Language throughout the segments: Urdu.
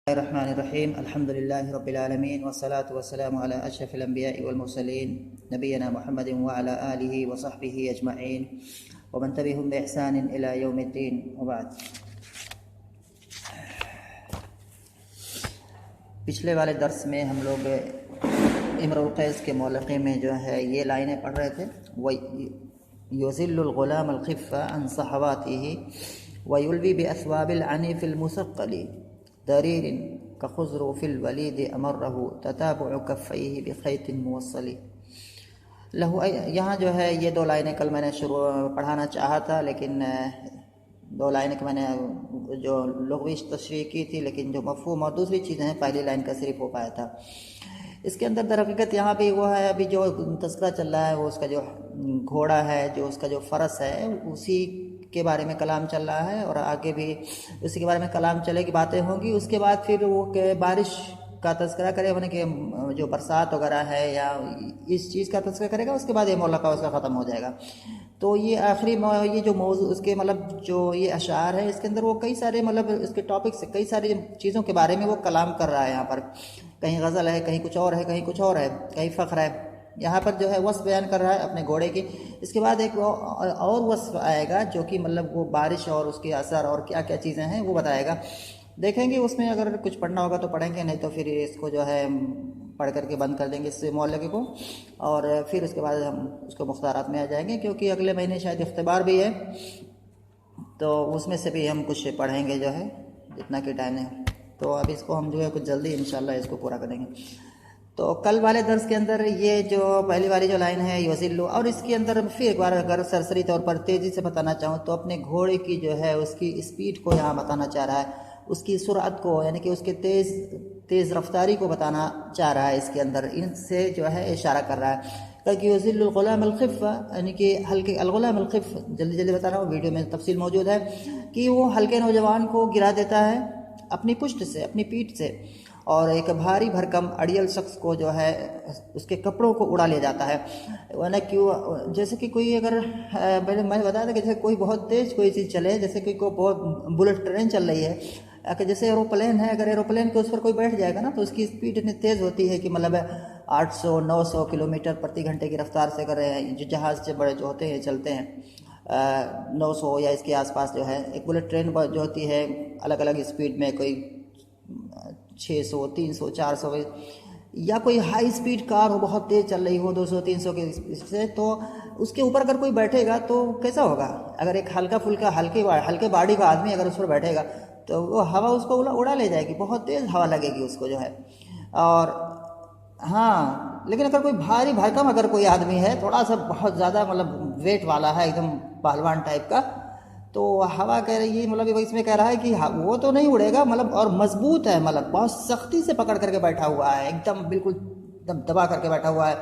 الرحمن الرحيم الحمد لله رب العالمين والصلاة والسلام على أشرف الأنبياء والمرسلين نبينا محمد وعلى آله وصحبه أجمعين ومن تبعهم بإحسان إلى يوم الدين وبعد. پچھلے والے درس میں ہم لوگ امرؤ القیس کے مولقے میں جو ہے یہ لائنیں پڑھ رہے تھے. وَيُذِلُّ الْغُلَامَ الْخِفَّ عَنْ صَحَوَاتِهِ وَيُلْوِي بِأَثْوَابِ الْعَنِيفِ الْمُثَقَّلِ دَرِيرٍ كَخُزْرُ فِي الْوَلِيدِ أَمَرَّهُ تَتَابُعُ كَفَّيْهِ بِخَيْطٍ مُوَصَّلِ لَهُ. یہاں جو ہے یہ دو لائنیں کل میں نے پڑھانا چاہا تھا، لیکن دو لائنیں کہ میں نے جو لغوی تشریح کی تھی، لیکن جو مفہوم اور دوسری چیزیں ہیں پہلی لائن کا صرف ہو پایا تھا. اس کے اندر در حقیقت یہاں بھی وہ ہے، ابھی جو تذکرہ چل رہا ہے وہ اس کا جو گھوڑا ہے، جو اس کا جو فرس ہے، اسی کے بارے میں کلام چل رہا ہے، اور آگے بھی اسی کے بارے میں کلام چلے گی، باتیں ہوں گی. اس کے بعد پھر وہ کہ بارش کا تذکرہ کرے، یعنی کہ جو برسات وغیرہ ہے یا اس چیز کا تذکرہ کرے گا، اس کے بعد یہ مولقہ اس کا ختم ہو جائے گا. تو یہ آخری یہ جو موضوع اس کے مطلب جو یہ اشعار ہے، اس کے اندر وہ کئی سارے مطلب اس کے ٹاپک سے کئی ساری چیزوں کے بارے میں وہ کلام کر رہا ہے. یہاں پر کہیں غزل ہے، کہیں کچھ اور ہے، کہیں کچھ اور ہے، کہیں فخر ہے. یہاں پر جو ہے وصف بیان کر رہا ہے اپنے گھوڑے کی. اس کے بعد ایک اور وصف آئے گا جو کہ مطلب وہ بارش اور اس کے اثر اور کیا کیا چیزیں ہیں وہ بتائے گا. دیکھیں گے اس میں اگر کچھ پڑھنا ہوگا تو پڑھیں گے، نہیں تو پھر اس کو جو ہے پڑھ کر کے بند کر دیں گے اس معلقے کو، اور پھر اس کے بعد ہم اس کو مختارات میں آ جائیں گے، کیونکہ اگلے مہینے شاید اختبار بھی ہے، تو اس میں سے بھی ہم کچھ پڑھیں گے جو ہے جتنا کہ ٹائم ہے. تو اب اس کو ہم جو ہے کچھ جلدی انشاءاللہ اس کو پورا کریں گے. تو کل والے درس کے اندر یہ جو پہلی والی جو لائن ہے یوزلو، اور اس کے اندر پھر ایک بار اگر سرسری طور پر تیزی سے بتانا چاہوں تو اپنے گھوڑے کی جو ہے اس کی اسپیڈ کو یہاں بتانا چاہ رہا ہے، اس کی سرعت کو، یعنی کہ اس کے تیز رفتاری کو بتانا چاہ رہا ہے. اس کے اندر ان سے جو ہے اشارہ کر رہا ہے کہ یذل الغلام الخف، یعنی کہ ہلکے الغلام الخف، جلدی بتا رہا ہوں، ویڈیو میں تفصیل موجود ہے، کہ وہ ہلکے نوجوان کو گرا دیتا ہے اپنی پشت سے، اپنی پیٹھ سے، اور ایک بھاری بھرکم اڑیل شخص کو جو ہے اس کے کپڑوں کو اڑا لے جاتا ہے. ورنہ کیوں، جیسے کہ کوئی اگر میں نے بتایا تھا کہ جیسے کوئی بہت تیز کوئی چیز چلے، جیسے کہ کوئی بہت بلٹ ٹرین چل رہی ہے، کہ جیسے ایروپلین ہے، اگر ایروپلین کے اس پر کوئی بیٹھ جائے گا نا تو اس کی اسپیڈ اتنی تیز ہوتی ہے کہ مطلب 800-900 کلومیٹر پرتی گھنٹے کی رفتار سے اگر جو جہاز سے بڑے جو ہوتے ہیں چلتے ہیں 900 یا اس کے آس پاس جو ہے. ایک بلٹ ٹرین جو ہوتی ہے الگ الگ اسپیڈ میں، کوئی 600 300 400، یا کوئی ہائی اسپیڈ کار ہو بہت تیز چل رہی ہو 200 300 کے سے، تو اس کے اوپر اگر کوئی بیٹھے گا تو کیسا ہوگا؟ اگر ایک ہلکا پھلکا ہلکے باڈی کا آدمی اگر اس پر بیٹھے گا تو وہ ہوا اس کو اڑا لے جائے گی، بہت تیز ہوا لگے گی اس کو جو ہے. اور ہاں، لیکن اگر کوئی بھاری بھرکم اگر کوئی آدمی ہے، تھوڑا سا بہت زیادہ مطلب ویٹ والا ہے، ایک دم پہلوان ٹائپ کا، تو ہوا کہہ رہی ہے مطلب اس میں کہہ رہا ہے کہ وہ تو نہیں اڑے گا، مطلب اور مضبوط ہے، مطلب بہت سختی سے پکڑ کر کے بیٹھا ہوا ہے، ایک دم بالکل دبا کر کے بیٹھا ہوا ہے،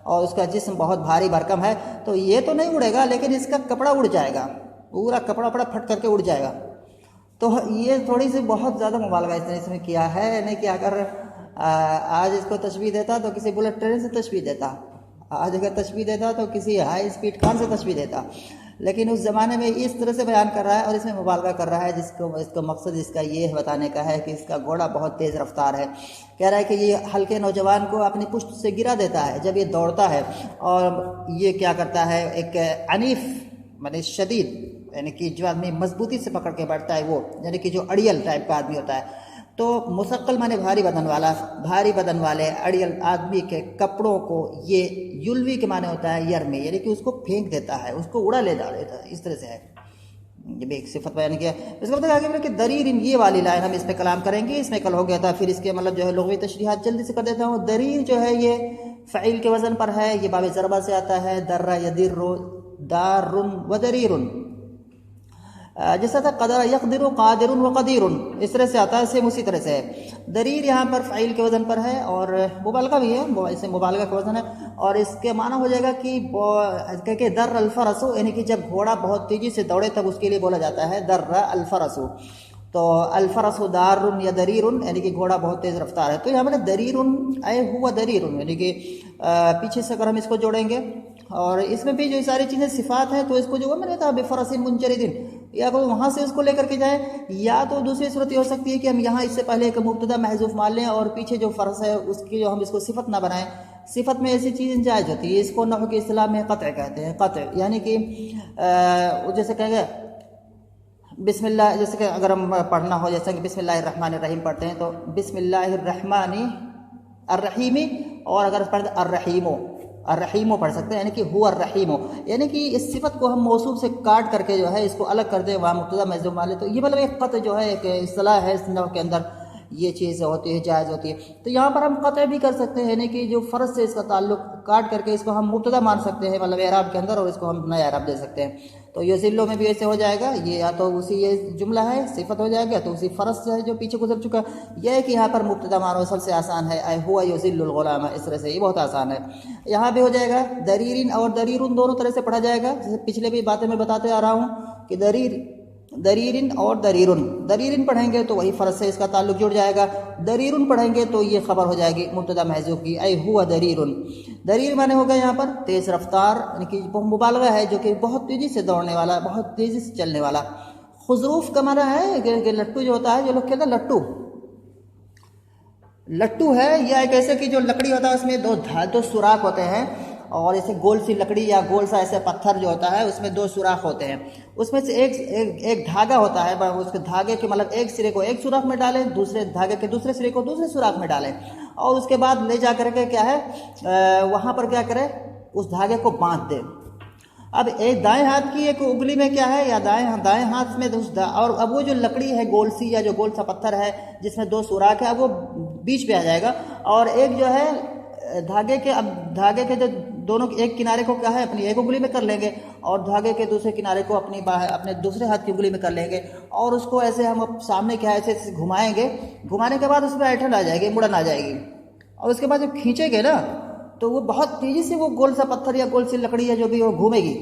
اور اس کا جسم بہت بھاری بھرکم ہے. تو یہ تو نہیں اڑے گا، لیکن اس کا کپڑا اڑ جائے گا، پورا کپڑا پھٹ کر کے اڑ جائے گا. تو یہ تھوڑی سی بہت زیادہ مبالغہ اس نے کیا ہے، نہیں کہ اگر آج اس کو تشبیہ دیتا تو کسی بلٹ ٹرین سے تشبیہ دیتا، آج اگر تشبیہ دیتا تو کسی ہائی اسپیڈ کار سے تشبیہ دیتا، لیکن اس زمانے میں اس طرح سے بیان کر رہا ہے اور اس میں مبالغہ کر رہا ہے، اس کا مقصد اس کا یہ بتانے کا ہے کہ اس کا گھوڑا بہت تیز رفتار ہے. کہہ رہا ہے کہ یہ ہلکے نوجوان کو اپنی پشت سے گرا دیتا ہے جب یہ دوڑتا ہے، اور یہ کیا کرتا ہے، ایک عنیف یعنی شدید، یعنی کہ جو آدمی مضبوطی سے پکڑ کے بیٹھتا ہے وہ، یعنی کہ جو اڑیل ٹائپ کا آدمی ہوتا ہے، تو مثقل مانے بھاری بدن والا، بھاری بدن والے اڑیل آدمی کے کپڑوں کو یہ یلوی کے معنی ہوتا ہے یرمی، یعنی کہ اس کو پھینک دیتا ہے، اس کو اڑا لے دیتا ہے، اس طرح سے ہے. یہ بھی ایک صفت بیان کیا. اس کے بعد آگے کہ دریر، یہ والی لائن ہم اس پہ کلام کریں گے، اس میں کل ہو گیا تھا، پھر اس کے مطلب جو ہے لغوی تشریحات جلدی سے کر دیتا ہوں. دریر جو ہے یہ فعیل کے وزن پر ہے، یہ باب ضربہ سے آتا ہے، در یدر دار و دریر، جیسا تھا قدر یقدر قادر و قدیر، اس طرح سے آتا ہے، سیم اسی طرح سے ہے. دریر یہاں پر فعیل کے وزن پر ہے اور مبالغہ بھی ہے، اس میں مبالغہ کا وزن ہے، اور اس کے معنی ہو جائے گا کہ در الفرس، یعنی کہ جب گھوڑا بہت تیزی سے دوڑے تب اس کے لیے بولا جاتا ہے در الفرس. تو الفرس دار یا دریر، یعنی کہ گھوڑا بہت تیز رفتار ہے. تو یہاں پر دریر اے ہوا دریر، یعنی کہ پیچھے سے اگر ہم اس کو جوڑیں گے، اور اس میں بھی جو ساری چیزیں صفات ہیں تو اس کو جو میں نے کہا بفرس منجرد، یا تو وہاں سے اس کو لے کر کے جائیں، یا تو دوسری صورت یہ ہو سکتی ہے کہ ہم یہاں اس سے پہلے ایک مبتدا محذوف مان لیں اور پیچھے جو فرض ہے اس کی جو ہم اس کو صفت نہ بنائیں۔ صفت میں ایسی چیز جائز ہوتی ہے، اس کو نحو کی اصطلاح میں قطع کہتے ہیں۔ قطع یعنی کہ جیسے کہیں گے بسم اللہ، جیسے کہ اگر ہم پڑھنا ہو جیسے کہ بسم اللہ الرحمن الرحیم پڑھتے ہیں تو بسم اللہ الرحمن الرحیم، اور اگر پڑھتے الرحیم پڑھ سکتے ہیں، یعنی کہ ہوا الرحیم، یعنی کہ اس صفت کو ہم موصوف سے کاٹ کر کے جو ہے اس کو الگ کر دیں وہاں مبتدا محذوف مان لیں، تو یہ مطلب ایک قطع جو ہے ایک اصطلاح ہے اس نحو کے اندر، یہ چیز ہوتی ہے، جائز ہوتی ہے۔ تو یہاں پر ہم قطع بھی کر سکتے ہیں، یعنی کہ جو فرض سے اس کا تعلق کاٹ کر کے اس کو ہم مبتدا مان سکتے ہیں مطلب اعراب کے اندر، اور اس کو ہم نیا اعراب دے سکتے ہیں۔ تو یذلو میں بھی ایسے ہو جائے گا، یہ یا تو اسی یہ جملہ ہے صفت ہو جائے گا، تو اسی فرض سے ہے جو پیچھے گزر چکا، یہ ہے کہ یہاں پر مبتدا مانو سب سے آسان ہے، ہوا یذل الغلام، اس طرح سے یہ بہت آسان ہے۔ یہاں بھی ہو جائے گا دریرن اور دریرن دونوں طرح سے پڑھا جائے گا، جیسے پچھلے بھی باتیں میں بتاتے آ رہا ہوں کہ دریرن اور دریرن پڑھیں گے تو وہی فرض سے اس کا تعلق جڑ جائے گا، دریرن پڑھیں گے تو یہ خبر ہو جائے گی مبتدا محذوف کی، اے ہوا دریرن۔ دریر معنی ہوگا یہاں پر تیز رفتار، یعنی کہ مبالغہ ہے جو کہ بہت تیزی سے دوڑنے والا، بہت تیزی سے چلنے والا۔ خضروف کا معنی ہے کہ لٹو جو ہوتا ہے، جو لوگ کہتے ہیں لٹو ہے، یا ایک ایسے کی جو لکڑی ہوتا ہے اس میں دو سوراخ ہوتے ہیں، اور ایسے گول سی لکڑی یا گول سا ایسے پتھر جو ہوتا ہے اس میں دو سوراخ ہوتے ہیں، اس میں سے ایک دھاگا ہوتا ہے، اس کے دھاگے کے مطلب ایک سرے کو ایک سوراخ میں ڈالیں، دوسرے دھاگے کے دوسرے سرے کو دوسرے سوراخ میں ڈالیں، اور اس کے بعد لے جا کر کے کیا ہے وہاں پر کیا کرے اس دھاگے کو باندھ دے۔ اب ایک دائیں ہاتھ کی ایک انگلی میں کیا ہے، یا دائیں ہاتھ میں اور اب وہ جو لکڑی ہے گول سی یا جو گول سا پتھر ہے جس میں دو سوراخ ہے، اب وہ بیچ پہ آ جائے گا، اور ایک جو ہے دھاگے کے جو دونوں ایک کنارے کو کیا ہے اپنی ایک انگلی میں کر لیں گے، اور دھاگے کے دوسرے کنارے کو اپنے دوسرے ہاتھ کی انگلی میں کر لیں گے، اور اس کو ایسے ہم سامنے کیا ہے ایسے گھمائیں گے، گھمانے کے بعد اس میں ایٹھن آ جائے گی، مڑن آ جائے گی، اور اس کے بعد جب کھینچیں گے نا تو وہ بہت تیزی سے وہ گول سا پتھر یا گول سی لکڑی ہے جو بھی وہ گھومے گی۔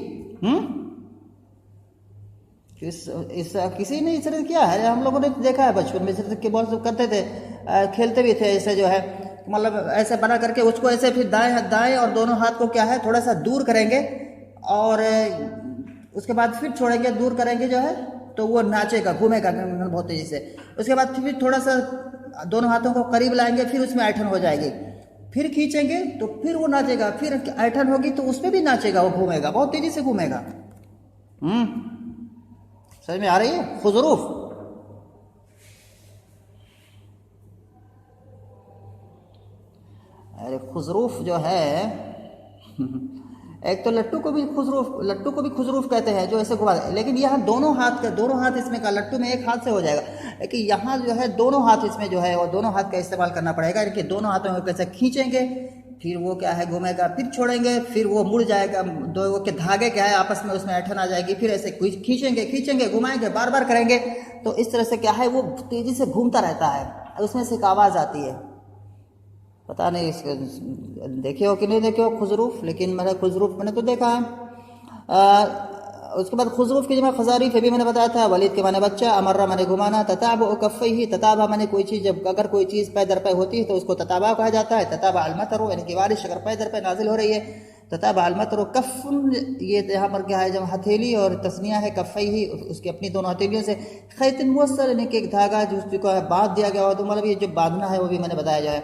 کسی نے اس طرح کیا ہے، ہم لوگوں نے دیکھا ہے بچپن میں، اس طرح کے بہت کرتے تھے، کھیلتے بھی تھے ایسے جو ہے، مطلب ایسے بنا کر کے اس کو ایسے پھر دائیں اور دونوں ہاتھ کو کیا ہے تھوڑا سا دور کریں گے، اور اس کے بعد پھر چھوڑیں گے، دور کریں گے جو ہے تو وہ ناچے گا، گھومے گا بہت تیزی سے، اس کے بعد پھر تھوڑا سا دونوں ہاتھوں کو قریب لائیں گے، پھر اس میں ایٹھن ہو جائے گی، پھر کھینچیں گے تو پھر وہ ناچے گا، پھر ایٹھن ہوگی تو اس میں بھی ناچے گا، وہ گھومے گا، بہت تیزی سے گھومے گا۔ سمجھ میں آ رہی ہے؟ خضروف خضروف جو ہے ایک تو لٹو کو بھی خضروف کہتے ہیں جو ایسے گھما دے، لیکن یہاں دونوں ہاتھ اس میں کا لٹو میں ایک ہاتھ سے ہو جائے گا، لیکن یہاں جو ہے دونوں ہاتھ اس میں جو ہے وہ دونوں ہاتھ کا استعمال کرنا پڑے گا، کہ دونوں ہاتھوں میں کیسے کھینچیں گے، پھر وہ کیا ہے گھومے گا، پھر چھوڑیں گے، پھر وہ مڑ جائے گا، دو کے دھاگے کیا ہے آپس میں اس میں ایٹھن آ جائے گی، پھر ایسے کھینچیں گے گھمائیں گے، بار بار کریں گے، تو اس طرح سے کیا ہے وہ تیزی سے گھومتا رہتا ہے، اس میں سے ایک آواز آتی ہے، پتہ نہیں اس کو دیکھے ہو کہ نہیں دیکھے ہو خضروف، لیکن میں نے خضروف میں نے تو دیکھا ہے۔ اس کے بعد خضروف کی جمع خزاریف بھی میں نے بتایا تھا، ولید کے معنی بچہ، امرہ معنی گھمانا، تتابع کفیہ، تتابع معنی کوئی چیز اگر کوئی چیز پے در پے ہوتی ہے تو اس کو تتابع کہا جاتا ہے، تتابع المطر یعنی کہ بارش اگر پے در پے نازل ہو رہی ہے، تتابع المطر، کف یہ یہاں پر کیا ہے جب ہتھیلی اور تثنیہ ہے کفیہ، اس کی اپنی دونوں ہتھیلیوں سے، خیط موصل یعنی کہ ایک دھاگا جس کو باندھ دیا گیا ہو، تو مطلب یہ جو باندھنا ہے وہ بھی میں نے بتایا جو ہے۔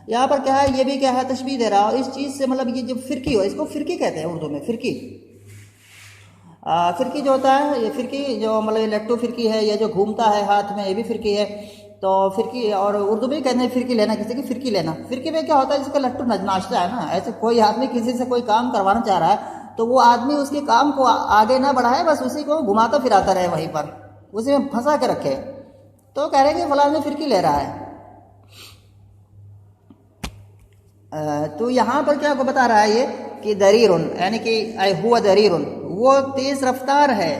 یہاں پر کیا ہے یہ بھی کیا ہے تشبیہ دے رہا، اور اس چیز سے مطلب یہ جو فرقی ہو، اس کو فرقی کہتے ہیں اردو میں، فرقی جو ہوتا ہے، یہ فرقی جو مطلب لٹو فرقی ہے، یہ جو گھومتا ہے ہاتھ میں یہ بھی فرقی ہے، تو فرقی، اور اردو میں کہتے ہیں فرقی لینا، کسی کی فرقی لینا، فرقی میں کیا ہوتا ہے جس کا لٹو ناچتا ہے نا، ایسے کوئی آدمی کسی سے کوئی کام کروانا چاہ رہا ہے تو وہ آدمی اس کے کام کو آگے نہ بڑھائے، بس اسی کو گھماتا پھراتا رہے وہیں پر، اسی میں پھنسا کے رکھے، تو کہہ رہے ہیں کہ فلاں میں فرقی لے رہا ہے۔ تو یہاں پر کیا کو بتا رہا ہے یہ کہ دریرن یعنی کہ ہوا دریرن، وہ تیز رفتار ہے،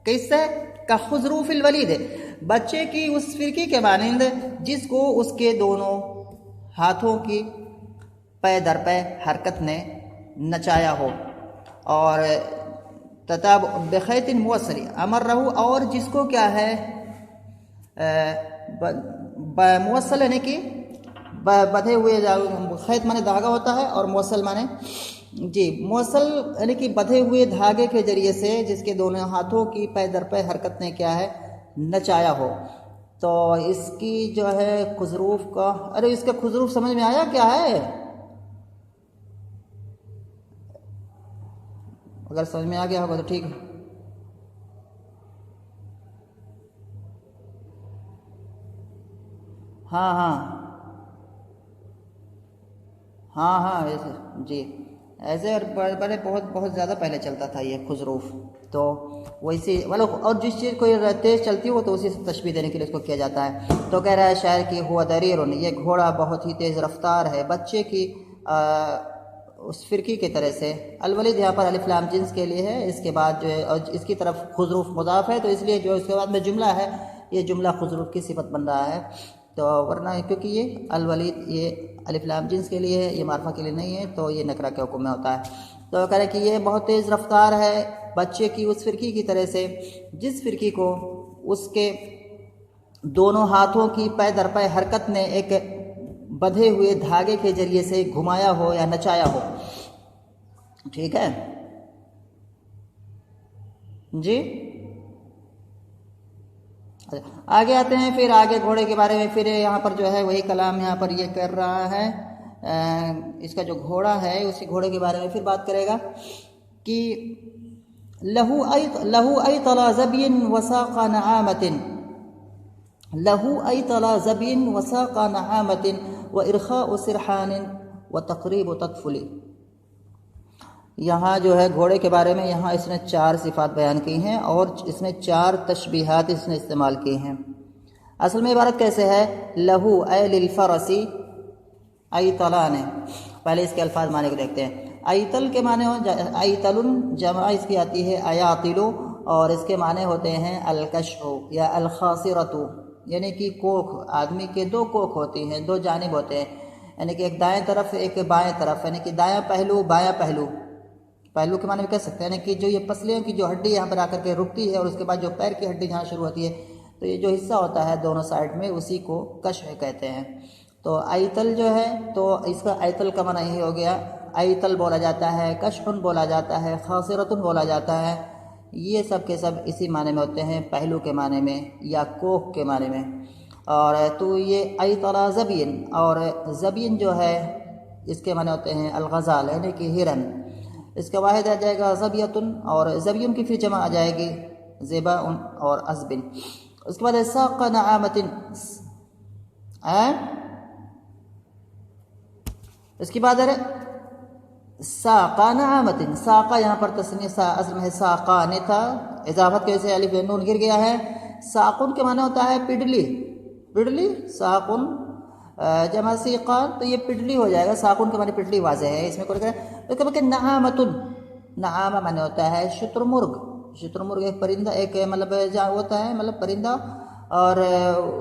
کس سے؟ کا خضروف الولید، بچے کی اس فرقی کے مانند جس کو اس کے دونوں ہاتھوں کی پے در پے حرکت نے نچایا ہو، اور تتاب بخیط موصل امر رہو، اور جس کو کیا ہے موصل یعنی کہ بدھے ہوئے، خیط مانے دھاگا ہوتا ہے، اور موصل مانے جی موصل یعنی کہ بدھے ہوئے دھاگے کے ذریعے سے جس کے دونوں ہاتھوں کی پے در پے حرکت نے کیا ہے نچایا ہو. تو اس کی جو ہے خضروف کا اس کا خضروف سمجھ میں آیا کیا ہے؟ اگر سمجھ میں آ گیا ہوگا تو ٹھیک ہے. ہاں ہاں ہاں ہاں ایسے جی ایسے اور بڑے بہت زیادہ پہلے چلتا تھا یہ خضروف. تو ویسے مطلب اور جس چیز کو تیز چلتی ہو تو اسی سے تشبیہ دینے کے لیے اس کو کیا جاتا ہے. تو کہہ رہا ہے شاعر کہ ہوا دریرن، یہ گھوڑا بہت ہی تیز رفتار ہے بچے کی اس فرقی کی طرح سے. الولید یہاں پر الف لام جنس کے لیے ہے، اس کے بعد جو ہے اور اس کی طرف خضروف مضاف ہے تو اس لیے جو اس کے بعد میں جملہ ہے یہ جملہ خضروف کی صفت بن رہا ہے. تو ورنہ کیونکہ یہ الولید یہ الف لام جنس کے لیے ہے، یہ معرفہ کے لیے نہیں ہے تو یہ نکرہ کے حکم میں ہوتا ہے. تو کہہ رہے کہ یہ بہت تیز رفتار ہے بچے کی اس فرقی کی طرح سے جس فرقی کو اس کے دونوں ہاتھوں کی پے در پے حرکت نے ایک بدھے ہوئے دھاگے کے ذریعے سے گھمایا ہو یا نچایا ہو. ٹھیک ہے جی. آگے آتے ہیں پھر آگے گھوڑے کے بارے میں. پھر یہاں پر جو ہے وہی کلام یہاں پر یہ کر رہا ہے. اس کا جو گھوڑا ہے اسی گھوڑے کے بارے میں پھر بات کرے گا کہ لہو ایطل زبی وساق نعامۃ، لہو ایطل زبی وساق نعامۃ وارخاء سرحان وتقریب تطفل. یہاں جو ہے گھوڑے کے بارے میں یہاں اس نے 4 صفات بیان کی ہیں اور اس نے 4 تشبیہات اس نے استعمال کی ہیں. اصل میں عبارت کیسے ہے؟ لہو اے للفرسی ایطلان. پہلے اس کے الفاظ معنی کو دیکھتے ہیں. ایطل کے معنی ایطل جمع اس کی آتی ہے ایاطل اور اس کے معنی ہوتے ہیں الکشف یا الخاصرۃ، یعنی کہ کوکھ. آدمی کے 2 کوکھ ہوتی ہیں، 2 جانب ہوتے ہیں، یعنی کہ ایک دائیں طرف ایک بائیں طرف، یعنی کہ دایاں پہلو بایاں پہلو. پہلو کے معنی میں کہہ سکتے ہیں یعنی کہ جو یہ پسلیوں کی جو ہڈی یہاں پر آ کر کے رکتی ہے اور اس کے بعد جو پیر کی ہڈی جہاں شروع ہوتی ہے تو یہ جو حصہ ہوتا ہے دونوں سائڈ میں اسی کو کشف کہتے ہیں. تو ایطل جو ہے تو اس کا ایطل کا معنی یہی ہو گیا. ایطل بولا جاتا ہے، کشف بولا جاتا ہے، خاصرۃ بولا جاتا ہے. یہ سب کے سب اسی معنی میں ہوتے ہیں، پہلو کے معنی میں یا کوکھ کے معنی میں. اور تو یہ ایطل زبین، اور زبین جو ہے اس کے معنی ہوتے ہیں الغزال یعنی کہ ہرن. اس کا واحد آ جائے گا زبیتن اور زبیون کی پھر جمع آ جائے گی زبا اور ازبن. اس کے بعد ساق نعامۃ، اس کی بعد ہے ساقا نعامۃ. ساقا یہاں پر تسنیہ اصل میں ساقان تھا، اضافت کی وجہ سے الف نون گر گیا ہے. ساقن کے معنی ہوتا ہے پڈلی. پڈلی ساقن جمع سیقان تو یہ پڈلی ہو جائے گا. ساقن کے معنی پڈلی واضح ہے اس میں کوئی کرے. کہ نعامۃ، نعامہ معنی ہوتا ہے شتر مرغ. شتر مرغ ایک پرندہ، ایک مطلب جہاں ہوتا ہے مطلب پرندہ، اور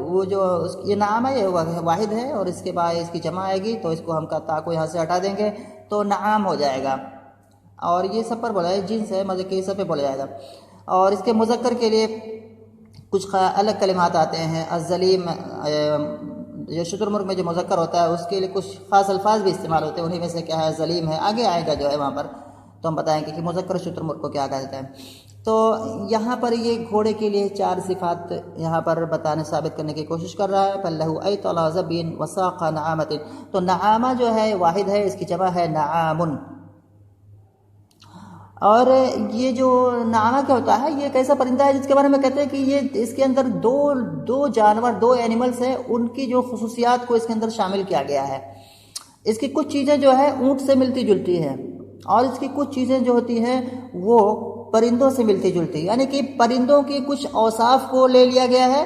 وہ جو یہ نعامہ یہ واحد ہے اور اس کے بعد اس کی جمع آئے گی تو اس کو ہم کا تا کو یہاں سے ہٹا دیں گے تو نعام ہو جائے گا. اور یہ سب پر بولا ہے، جنس ہے مطلب کہ سب پہ بولا جائے گا. اور اس کے مذکر کے لیے کچھ الگ کلمات آتے ہیں. الظلیم جو شتر مرغ میں جو مذکر ہوتا ہے اس کے لیے کچھ خاص الفاظ بھی استعمال ہوتے ہیں، انہی میں سے کیا ہے ظلیم ہے. آگے آئے گا جو ہے وہاں پر تو ہم بتائیں گے کہ مذکر شتر مرغ کو کیا کہتے ہیں. تو یہاں پر یہ گھوڑے کے لیے 4 صفات یہاں پر بتانے ثابت کرنے کی کوشش کر رہا ہے. فَلَّهُ أَيْطَلَ زَبْيٍ وَسَاقَ نَعَامَةٍ. تو نعامہ جو ہے واحد ہے، اس کی جمع ہے نعامن. اور یہ جو نعامہ کیا ہوتا ہے، یہ ایک ایسا پرندہ ہے جس کے بارے میں کہتے ہیں کہ یہ اس کے اندر دو جانور، 2 اینیملز ہیں، ان کی جو خصوصیات کو اس کے اندر شامل کیا گیا ہے. اس کی کچھ چیزیں جو ہے اونٹ سے ملتی جلتی ہیں اور اس کی کچھ چیزیں جو ہوتی ہیں وہ پرندوں سے ملتی جلتی، یعنی کہ پرندوں کے کچھ اوصاف کو لے لیا گیا ہے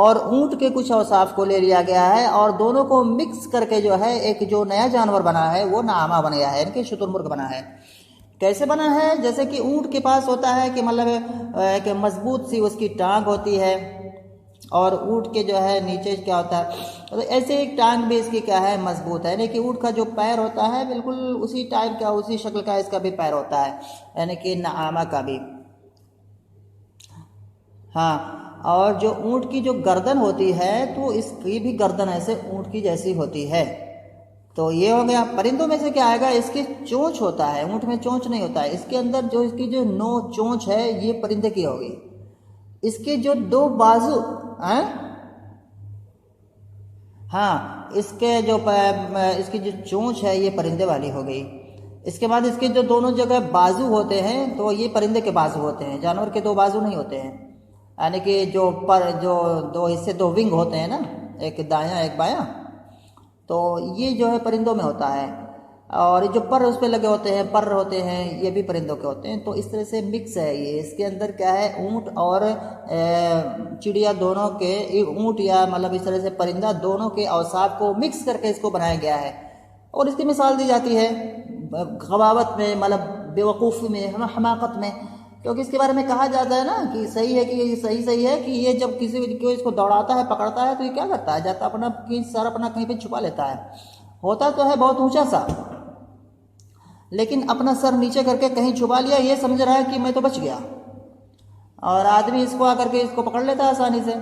اور اونٹ کے کچھ اوصاف کو لے لیا گیا ہے اور دونوں کو مکس کر کے جو ہے ایک جو نیا جانور بنا ہے وہ نعامہ بنایا ہے، یعنی کہ شتر مرغ بنا ہے. کیسے بنا ہے؟ جیسے کہ اونٹ کے پاس ہوتا ہے کہ مطلب ایک مضبوط سی اس کی ٹانگ ہوتی ہے اور اونٹ کے جو ہے نیچے کیا ہوتا ہے ایسے ایک ٹانگ بھی اس کی کیا ہے مضبوط ہے، یعنی کہ اونٹ کا جو پیر ہوتا ہے بالکل اسی ٹائپ کا اسی شکل کا اس کا بھی پیر ہوتا ہے، یعنی کہ نعامہ کا بھی. ہاں اور جو اونٹ کی جو گردن ہوتی ہے تو اس کی بھی گردن ایسے اونٹ کی جیسی ہوتی ہے. تو یہ ہو گیا. پرندوں میں سے کیا آئے گا؟ اس کی چونچ ہوتا ہے، اونٹ میں چونچ نہیں ہوتا ہے. اس کے اندر جو اس کی جو نو چونچ ہے یہ پرندے کی ہوگی. اس کے جو دو بازو ہاں اس کی جو چونچ ہے یہ پرندے والی ہو گئی. اس کے بعد اس کے جو دونوں جگہ بازو ہوتے ہیں تو یہ پرندے کے بازو ہوتے ہیں، جانور کے دو بازو نہیں ہوتے ہیں. یعنی کہ جو دو حصے، دو ونگ ہوتے ہیں نا، ایک دایاں ایک بایاں، تو یہ جو ہے پرندوں میں ہوتا ہے. اور جو پر اس پہ لگے ہوتے ہیں، پر ہوتے ہیں، یہ بھی پرندوں کے ہوتے ہیں. تو اس طرح سے مکس ہے یہ. اس کے اندر کیا ہے؟ اونٹ اور چڑیا دونوں کے، اونٹ یا مطلب اس طرح سے پرندہ دونوں کے اوصاف کو مکس کر کے اس کو بنایا گیا ہے. اور اس کی مثال دی جاتی ہے غباوت میں، مطلب بیوقوفی میں، حماقت میں. کیونکہ اس کے بارے میں کہا جاتا ہے نا کہ صحیح ہے کہ یہ صحیح ہے کہ یہ جب کسی کو اس کو دوڑاتا ہے، پکڑتا ہے، تو یہ کیا کرتا ہے؟ جاتا اپنا سر اپنا کہیں پہ چھپا لیتا ہے. ہوتا تو ہے بہت اونچا سا، لیکن اپنا سر نیچے کر کے کہیں چھپا لیا، یہ سمجھ رہا ہے کہ میں تو بچ گیا. اور آدمی اس کو آ کر کے اس کو پکڑ لیتا ہے آسانی سے.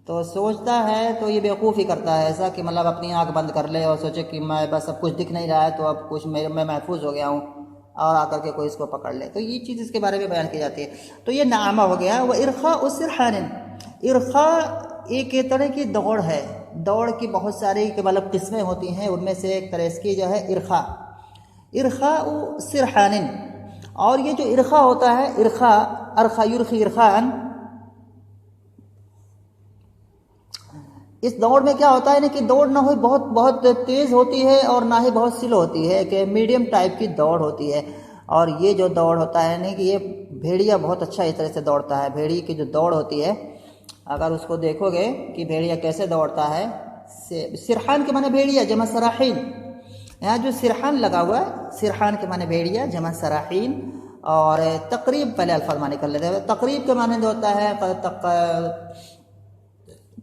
تو سوچتا ہے، تو یہ بیوقوفی کرتا ہے ایسا کہ مطلب اپنی آنکھ بند کر لے اور سوچے کہ میں بس اب کچھ دکھ نہیں رہا ہے تو اب کچھ میں محفوظ ہو گیا ہوں، اور آ کر کے کوئی اس کو پکڑ لے. تو یہ چیز اس کے بارے میں بیان کی جاتی ہے. تو یہ نعامہ ہو گیا. وہ ارخا سرحان. ارخا ایک طرح کی دوڑ ہے. دوڑ کی بہت ساری مطلب قسمیں ہوتی ہیں، ان میں سے ایک طرح اس کی جو ہے ارخا سرحان. اور یہ جو ارخا ہوتا ہے، ارخا یرخی ارخان، اس دوڑ میں کیا ہوتا ہے کہ دوڑ نہ ہوئی بہت تیز ہوتی ہے اور نہ ہی بہت سلو ہوتی ہے، کہ میڈیم ٹائپ کی دوڑ ہوتی ہے. اور یہ جو دوڑ ہوتا ہے کہ یہ بھیڑیا بہت اچھا اس طرح سے دوڑتا ہے. بھیڑی کی جو دوڑ ہوتی ہے، اگر اس کو دیکھو گے کہ بھیڑیا کیسے دوڑتا ہے. سرحان کے معنی بھیڑیا جمع سراحین. یہاں جو سرحان لگا ہوا ہے، سرحان کے معنی بھیڑیا جمع سراحین. اور تقریب پہلے الفاظ معنی کر لیتے ہیں. تقریب کے معنی جو ہوتا ہے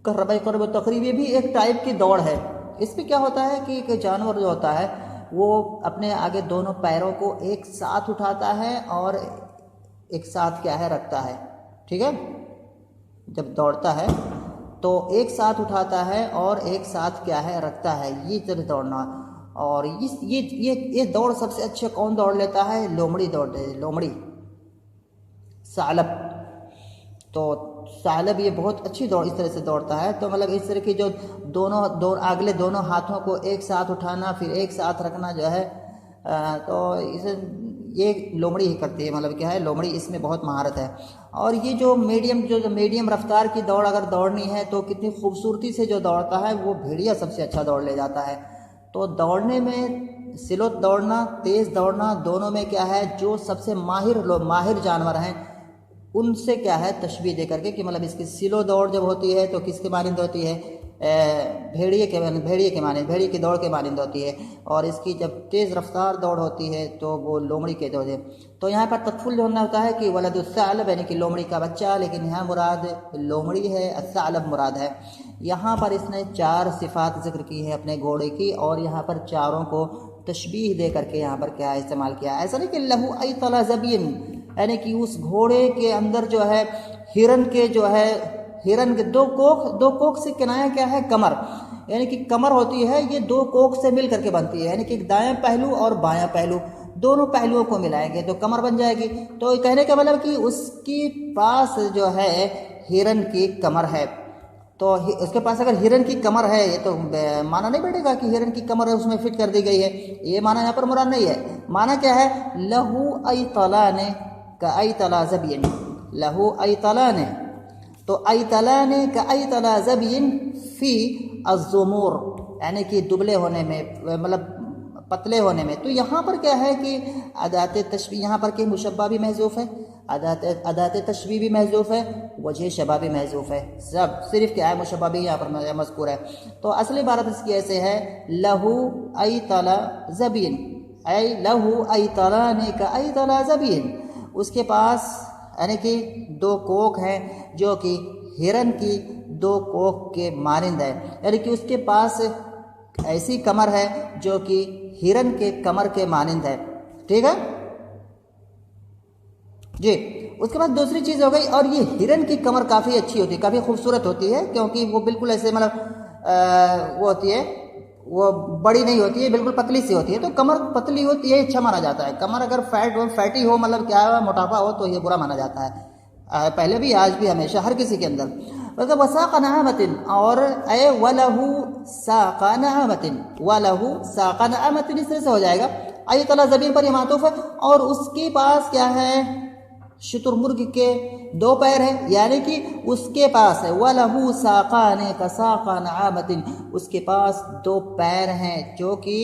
قرب تقریب، یہ بھی ایک ٹائپ کی دوڑ ہے. اس میں کیا ہوتا ہے کہ ایک جانور جو ہوتا ہے وہ اپنے آگے دونوں پیروں کو ایک ساتھ اٹھاتا ہے اور ایک ساتھ کیا ہے رکھتا ہے. ٹھیک ہے، جب دوڑتا ہے تو ایک ساتھ اٹھاتا ہے اور ایک ساتھ کیا ہے رکھتا ہے. یہ طرح دوڑنا. اور یہ دوڑ سب سے اچھے کون دوڑ لیتا ہے؟ لومڑی دوڑتے ہیں. لومڑی، ثعلب. تو ثعلب یہ بہت اچھی دوڑ اس طرح سے دوڑتا ہے. تو مطلب اس طرح کی جو اگلے دونوں ہاتھوں کو ایک ساتھ اٹھانا پھر ایک ساتھ رکھنا جو ہے، تو اسے یہ لومڑی ہی کرتی ہے. مطلب کیا ہے، لومڑی اس میں بہت مہارت ہے. اور یہ جو میڈیم رفتار کی دوڑ اگر دوڑنی ہے تو کتنی خوبصورتی سے جو دوڑتا ہے وہ بھیڑیا سب سے اچھا دوڑ لے جاتا ہے. تو دوڑنے میں سلو دوڑنا، تیز دوڑنا، دونوں میں کیا ہے، جو سب سے ماہر جانور ہیں ان سے کیا ہے تشبیہ دے کر کے کہ مطلب اس کی سلو دوڑ جب ہوتی ہے تو کس کے مانند ہوتی ہے؟ بھیڑیے کے مانند، بھیڑیے کی دوڑ کے مانند ہوتی ہے. اور اس کی جب تیز رفتار دوڑ ہوتی ہے تو وہ لومڑی کے دوڑ ہے. تو یہاں پر تطفل جو ہوتا ہے کہ ولد الثعلب، یعنی کہ لومڑی کا بچہ، لیکن یہاں مراد لومڑی ہے، الثعلب مراد ہے. یہاں پر اس نے 4 صفات ذکر کی ہے اپنے گھوڑے کی، اور یہاں پر چاروں کو تشبیہ دے کر کے یہاں پر کیا استعمال کیا. ایسا نہیں کہ لہو ایطل زبین، یعنی کہ اس گھوڑے کے اندر جو ہے ہرن کے دو کوکھ سے کنایا کیا ہے؟ کمر. یعنی کہ کمر ہوتی ہے یہ 2 کوکھ سے مل کر کے بنتی ہے. یعنی کہ دائیں پہلو اور بایاں پہلو، دونوں پہلوؤں کو ملائیں گے تو کمر بن جائے گی. تو کہنے کا مطلب کہ اس کی پاس جو ہے ہرن کی کمر ہے. تو اس کے پاس اگر ہرن کی کمر ہے، یہ تو معنی نہیں بیٹھے گا کہ ہرن کی کمر اس میں فٹ کر دی گئی ہے. یہ معنی یہاں پر مراد نہیں ہے. معنی کیا ہے؟ لہو ایطلان کا ایطلا زبین. لہو ایطلان، تو ایطلان کا ایطلا زبین فی الزمور، یعنی کہ دبلے ہونے میں، مطلب پتلے ہونے میں. تو یہاں پر کیا ہے کہ ادات تشبیہ، یہاں پر کہ مشبہ بھی محذوف ہے، ادات تشبیہ بھی محذوف ہے، وجہ شبہ بھی محذوف ہے. صرف کیا ہے مشبہ بھی یہاں پر مذکور ہے. تو اصلی عبارت اس کی ایسے ہے لہو ایطلا زبین، ای لہو ایطلان کا ایطلا زبین. اس کے پاس یعنی کہ 2 کوکھ ہیں جو کہ ہرن کی 2 کوکھ کے مانند ہے. یعنی کہ اس کے پاس ایسی کمر ہے جو کہ ہرن کے کمر کے مانند ہے. ٹھیک ہے جی. اس کے بعد دوسری چیز ہو گئی، اور یہ ہرن کی کمر کافی اچھی ہوتی ہے، کافی خوبصورت ہوتی ہے، کیونکہ وہ بالکل ایسے مطلب وہ ہوتی ہے وہ بڑی نہیں ہوتی ہے، بالکل پتلی سی ہوتی ہے، تو کمر پتلی ہوتی ہے اچھا مانا جاتا ہے. کمر اگر فیٹی ہو مطلب کیا ہے موٹاپا ہو تو یہ برا مانا جاتا ہے، پہلے بھی آج بھی ہمیشہ ہر کسی کے اندر. مطلب وساق نعامت اور اے ولہو ساق نعامت، ولہو ساق نعامت اس طرح سے ہو جائے گا. آئی تعالیٰ زمین پر یہ معطوف ہے، اور اس کے پاس کیا ہے شتر مرغ کے 2 پیر ہیں، یعنی کہ اس کے پاس ہے وَلَهُ سَاقَانِ كَسَاقَ نَعَامَةٍ، اس کے پاس 2 پیر ہیں جو کہ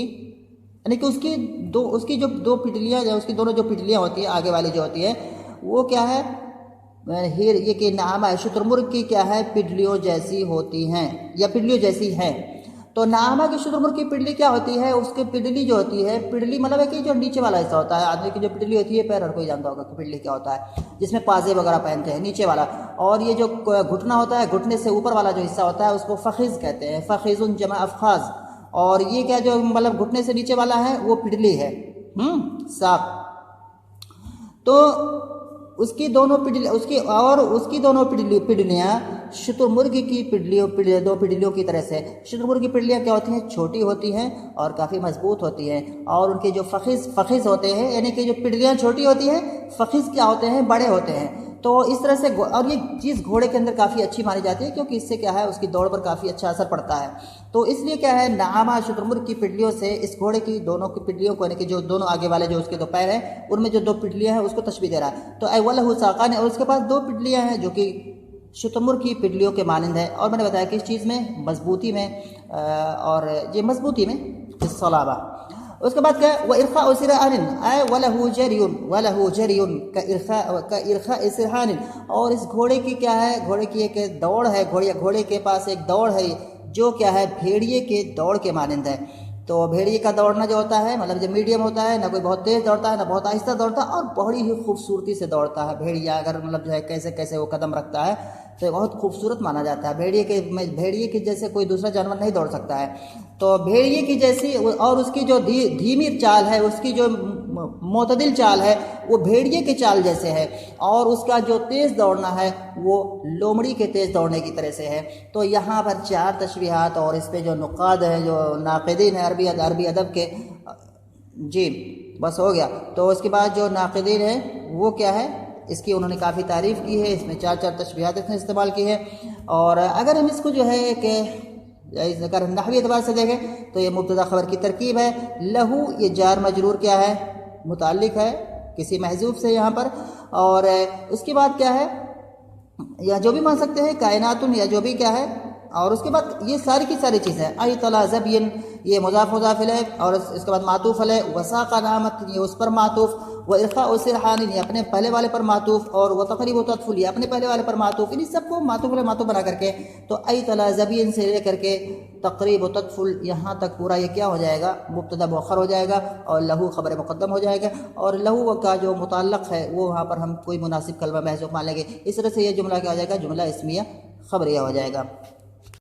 یعنی کہ اس کی جو 2 پٹلیاں، اس کی دونوں جو پٹلیاں ہوتی ہیں آگے والی جو ہوتی ہے وہ کیا ہے یہ کہ نعامہ شتر مرغ کی کیا ہے پٹلیوں جیسی ہوتی ہیں یا پٹلیوں جیسی ہیں. تو نعامہ کی شتر مرغ کی پڈلی کیا ہوتی ہے، اس کی پڈلی جو ہوتی ہے، پڈلی مطلب ہے کہ جو نیچے والا حصہ ہوتا ہے آدمی کی جو پڈلی ہوتی ہے، پیر ہر کوئی جانتا ہوگا کہ پڈلی کیا ہوتا ہے، جس میں پازے وغیرہ پہنتے ہیں نیچے والا. اور یہ جو گھٹنا ہوتا ہے، گھٹنے سے اوپر والا جو حصہ ہوتا ہے اس کو فخذ کہتے ہیں، فخذ جمع افخاذ. اور یہ کیا جو مطلب گھٹنے سے نیچے والا ہے وہ پڈلی ہے ساق. تو اس کی دونوں پڈلیاں شتر مرغ کی 2 پڈلیوں کی طرح سے. شتر مرغ کی پڈلیاں کیا ہوتی ہیں، چھوٹی ہوتی ہیں اور کافی مضبوط ہوتی ہیں، اور ان کے جو فخذ ہوتے ہیں یعنی کہ جو پڈلیاں چھوٹی ہوتی ہیں، فخذ کیا ہوتے ہیں بڑے ہوتے ہیں. تو اس طرح سے اور یہ چیز گھوڑے کے اندر کافی اچھی مانی جاتی ہے کیونکہ اس سے کیا ہے اس کی دوڑ پر کافی اچھا اثر پڑتا ہے. تو اس لیے کیا ہے نعامہ شتر مرغ کی پڈلیوں سے اس گھوڑے کی دونوں کی پڈلیوں کو یعنی کہ جو دونوں آگے والے جو اس کے 2 پیر ہیں ان میں جو 2 پڈلیاں ہیں اس کو تشبیہ دے رہا ہے. تو اے ولہ ساقان، اور اس کے پاس 2 پڈلیاں ہیں جو کہ شتر مرغ کی پڈلیوں کے مانند ہے. اور میں نے بتایا کہ اس چیز میں مضبوطی میں اور یہ مضبوطی میں الصلابہ. اس کے بعد کیا ہے وَإِرْخَاءُ سِرْحَانٍ اے وَلَهُ جَرْيٌ كَإِرْخَاءِ سِرْحَانٍ، اور اس گھوڑے کی کیا ہے، گھوڑے کی ایک دوڑ ہے، گھوڑے کے پاس ایک دوڑ ہے جو کیا ہے بھیڑیے کے دوڑ کے مانند ہے. تو بھیڑیے کا دوڑنا جو ہوتا ہے مطلب جو میڈیم ہوتا ہے، نہ کوئی بہت تیز دوڑتا ہے نہ بہت آہستہ دوڑتا ہے، اور بڑی ہی خوبصورتی سے دوڑتا ہے. بھیڑیا اگر مطلب جو ہے کیسے وہ قدم رکھتا ہے تو بہت خوبصورت مانا جاتا ہے. بھیڑیے کے جیسے کوئی دوسرا جانور نہیں دوڑ سکتا ہے. تو بھیڑیے کی جیسی، اور اس کی جو دھیمی چال ہے، اس کی جو معتدل چال ہے وہ بھیڑیے کے چال جیسے ہے، اور اس کا جو تیز دوڑنا ہے وہ لومڑی کے تیز دوڑنے کی طرح سے ہے. تو یہاں پر 4 تشبیہات، اور اس پہ جو نقاد ہیں جو ناقدین ہیں عربی ادب کے، جی بس ہو گیا. تو اس کے بعد جو ناقدین ہیں وہ کیا ہے اس کی انہوں نے کافی تعریف کی ہے، اس میں 4 تشبیہات اس نے استعمال کی ہے. اور اگر ہم اس کو جو ہے کہ اگر نحوی اعتبار سے دیکھیں تو یہ مبتدا خبر کی ترکیب ہے. لہو یہ جار مجرور کیا ہے متعلق ہے کسی محذوف سے یہاں پر. اور اس کے بعد کیا ہے یا جو بھی مان سکتے ہیں کائناتن یا جو بھی کیا ہے. اور اس کے بعد یہ ساری کی ساری چیزیں ای طلا زبین یہ مضاف ہے، اور اس کے بعد معطوف ہے وساق نعامت یہ اس پر معطوف، و ارخاء سرحان یہ اپنے پہلے والے پر معطوف، اور وہ تقریب و تطفل یہ اپنے پہلے والے پر معطوف. ان سب کو معطوف بنا کر کے تو ای طلا زبین سے لے کر کے تقریب و تطفل یہاں تک پورا یہ کیا ہو جائے گا مبتدا مؤخر ہو جائے گا، اور لہو خبر مقدم ہو جائے گا. اور لہو کا جو متعلق ہے وہ وہاں پر ہم کوئی مناسب کلمہ محذوف مان لیں گے. اس طرح سے یہ جملہ کیا ہو جائے گا جملہ اسمیہ خبریہ ہو جائے گا.